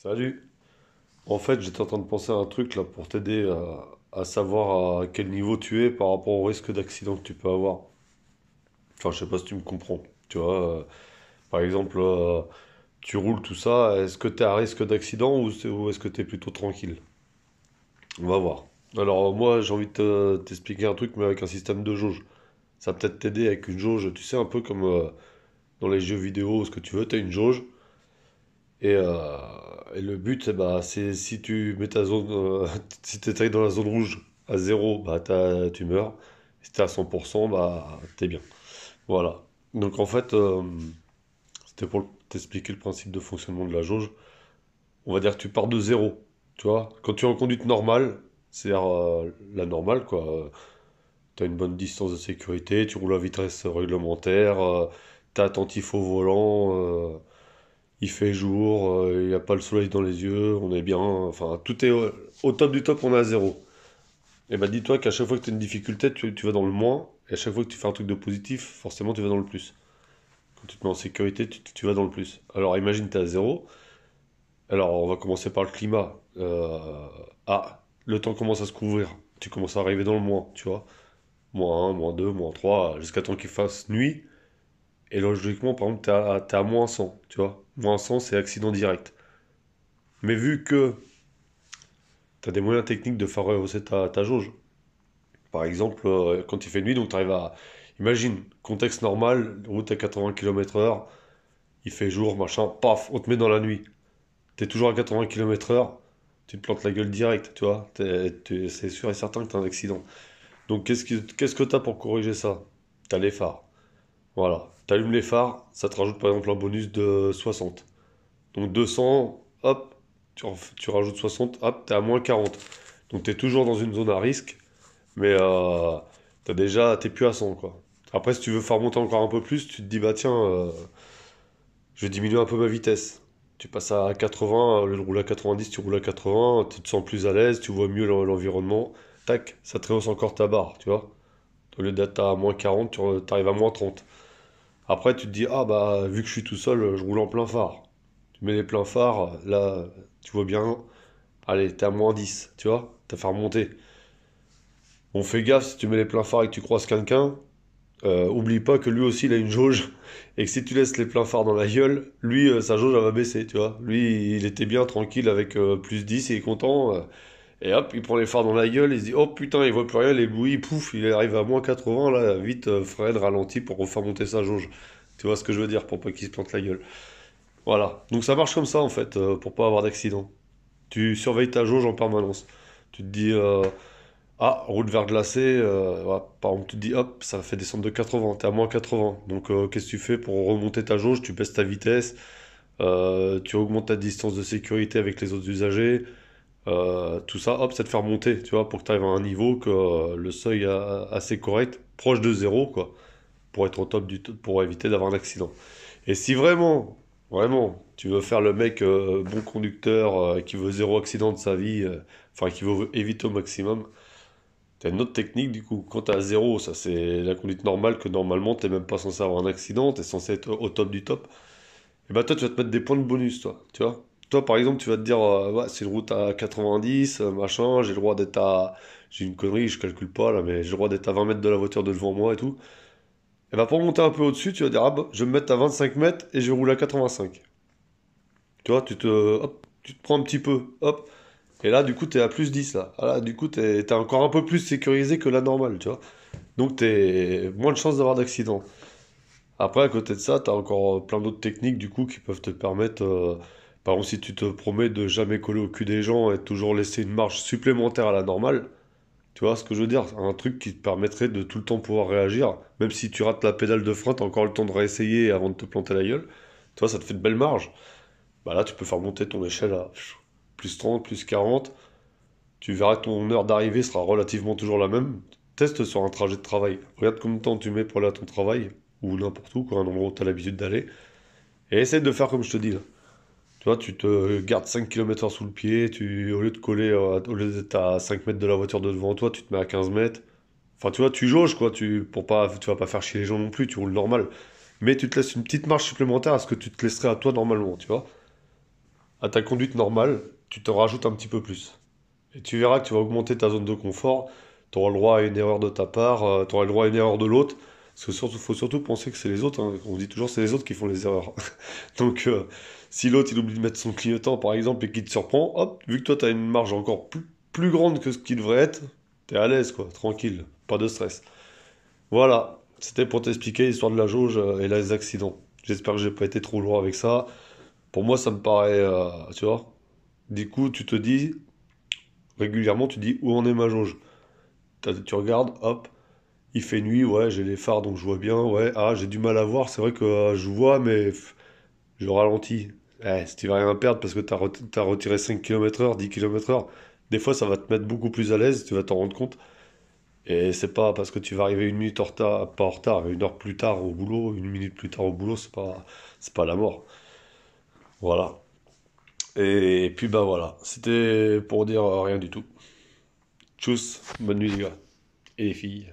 Salut. En fait, j'étais en train de penser à un truc là pour t'aider à savoir à quel niveau tu es par rapport au risque d'accident que tu peux avoir. Enfin, je sais pas si tu me comprends. Tu vois, par exemple, tu roules tout ça, est-ce que tu es à risque d'accident ou est-ce que tu es plutôt tranquille? On va voir. Alors, moi, j'ai envie de t'expliquer un truc, mais avec un système de jauge. Ça va peut-être t'aider avec une jauge, tu sais, un peu comme dans les jeux vidéo, ce que tu veux, tu as une jauge. Et, euh, et le but, c'est si tu mets ta zone, si tu dans la zone rouge à zéro, bah tu meurs. Si t'es à 100%, bah t'es bien. Voilà. Donc en fait, c'était pour t'expliquer le principe de fonctionnement de la jauge. On va dire que tu pars de zéro. Tu vois, quand tu es en conduite normale, c'est-à-dire la normale, quoi. Tu as une bonne distance de sécurité, tu roules à vitesse réglementaire, t'es attentif au volant. Il fait jour, il n'y a pas le soleil dans les yeux, on est bien, enfin tout est au top du top, on est à zéro. Et bah dis-toi qu'à chaque fois que tu as une difficulté, tu vas dans le moins, et à chaque fois que tu fais un truc de positif, forcément tu vas dans le plus. Quand tu te mets en sécurité, tu vas dans le plus. Alors imagine tu es à zéro, alors on va commencer par le climat. Le temps commence à se couvrir, tu commences à arriver dans le moins, tu vois. Moins un, moins 2, moins 3, jusqu'à temps qu'il fasse nuit. Et logiquement, par exemple, t'es à moins 100, tu vois. Moins 100, c'est accident direct. Mais vu que tu as des moyens techniques de faire rehausser ta jauge. Par exemple, quand il fait nuit, donc tu arrives à... Imagine, contexte normal, route à 80 km/h, il fait jour, machin, paf, on te met dans la nuit. T'es toujours à 80 km/h, tu te plantes la gueule direct, tu vois. C'est sûr et certain que t'as un accident. Donc qu'est-ce que t'as pour corriger ça? T'as les phares. Voilà. T'allumes les phares, ça te rajoute par exemple un bonus de 60. Donc 200, hop, tu rajoutes 60, hop, t'es à moins 40. Donc t'es toujours dans une zone à risque. Mais t'es plus à 100 quoi. Après, si tu veux faire monter encore un peu plus, tu te dis, bah tiens, je vais diminuer un peu ma vitesse. Tu passes à 80, au lieu de rouler à 90, tu roules à 80, tu te sens plus à l'aise, tu vois mieux l'environnement. Tac, ça te rehausse encore ta barre, tu vois. Au lieu d'être à moins 40, tu arrives à moins 30. Après, tu te dis, ah bah, vu que je suis tout seul, je roule en plein phare. Tu mets les pleins phares, là, tu vois bien. Allez, t'es à moins 10, tu vois. T'as fait remonter. Bon, fais gaffe, si tu mets les pleins phares et que tu croises quelqu'un, oublie pas que lui aussi il a une jauge et que si tu laisses les pleins phares dans la gueule, lui sa jauge elle va baisser, tu vois. Lui il était bien tranquille avec plus 10 et il est content. Et hop, il prend les phares dans la gueule, il se dit oh putain, il voit plus rien, les bouillies, pouf, il arrive à moins 80, là, vite, freine, ralentit pour refaire monter sa jauge. Tu vois ce que je veux dire, pour pas qu'il se plante la gueule. Voilà. Donc ça marche comme ça en fait, pour pas avoir d'accident. Tu surveilles ta jauge en permanence. Tu te dis, route vers glacé, voilà. Par exemple, tu te dis, hop, ça fait descendre de 80, t'es à moins 80. Donc, qu'est-ce que tu fais pour remonter ta jauge? Tu baisses ta vitesse, tu augmentes ta distance de sécurité avec les autres usagers. Tout ça, hop, ça te fait remonter, tu vois, pour que tu arrives à un niveau que le seuil assez correct, proche de zéro, quoi, pour être au top pour éviter d'avoir un accident. Et si vraiment, vraiment, tu veux faire le mec bon conducteur qui veut zéro accident de sa vie, enfin qui veut éviter au maximum, t'as une autre technique du coup. Quand t'es à zéro, ça c'est la conduite normale que normalement t'es même pas censé avoir un accident, t'es censé être au top du top. Et bah toi tu vas te mettre des points de bonus, toi, tu vois. Toi par exemple tu vas te dire, ouais, c'est une route à 90, machin, j'ai le droit d'être à... J'ai une connerie, je calcule pas là, mais j'ai le droit d'être à 20 mètres de la voiture de devant moi et tout. Et bah pour monter un peu au-dessus, tu vas dire, ah bah, je vais me mettre à 25 mètres et je roule à 85. Tu vois, tu te prends un petit peu, hop. Et là, du coup, t'es à plus 10 là. Ah là, du coup, t'es encore un peu plus sécurisé que la normale, tu vois. Donc, t'es moins de chances d'avoir d'accident. Après, à côté de ça, t'as encore plein d'autres techniques, du coup, qui peuvent te permettre, par exemple, si tu te promets de jamais coller au cul des gens et de toujours laisser une marge supplémentaire à la normale, tu vois ce que je veux dire? Un truc qui te permettrait de tout le temps pouvoir réagir. Même si tu rates la pédale de frein, t'as encore le temps de réessayer avant de te planter la gueule. Tu vois, ça te fait de belles marges. Bah là, tu peux faire monter ton échelle à plus 30, plus 40. Tu verras que ton heure d'arrivée sera relativement toujours la même. Teste sur un trajet de travail. Regarde combien de temps tu mets pour aller à ton travail, ou n'importe où, quoi, un endroit où tu as l'habitude d'aller. Et essaie de faire comme je te dis là. Tu vois, tu te gardes 5 km/h sous le pied, au lieu de coller, au lieu d'être à 5 mètres de la voiture de devant toi, tu te mets à 15 mètres. Enfin, tu vois, tu jauges, quoi, tu vas pas faire chier les gens non plus, tu roules normal. Mais tu te laisses une petite marge supplémentaire à ce que tu te laisserais à toi normalement, tu vois. à ta conduite normale, tu te rajoutes un petit peu plus. Et tu verras que tu vas augmenter ta zone de confort, tu auras le droit à une erreur de ta part, tu auras le droit à une erreur de l'autre, parce que surtout, faut surtout penser que c'est les autres, hein. On dit toujours c'est les autres qui font les erreurs. Donc si l'autre il oublie de mettre son clignotant par exemple et qu'il te surprend, hop, vu que toi tu as une marge encore plus grande que ce qu'il devrait être, t'es à l'aise quoi, tranquille, pas de stress. Voilà, c'était pour t'expliquer l'histoire de la jauge et les accidents. J'espère que j'ai pas été trop lourd avec ça. Pour moi ça me paraît, tu vois, du coup tu te dis, régulièrement tu dis où en est ma jauge. Tu regardes, hop, il fait nuit, ouais, j'ai les phares donc je vois bien, ouais, ah, j'ai du mal à voir, c'est vrai que je vois, mais je ralentis. Si tu vas rien perdre parce que t'as retiré 5 km/h, 10 km/h, des fois ça va te mettre beaucoup plus à l'aise, tu vas t'en rendre compte. Et c'est pas parce que tu vas arriver une minute en retard, pas en retard, une heure plus tard au boulot, une minute plus tard au boulot, c'est pas la mort. Voilà. Et puis bah voilà, c'était pour dire rien du tout. Tchuss, bonne nuit les gars. Et les filles.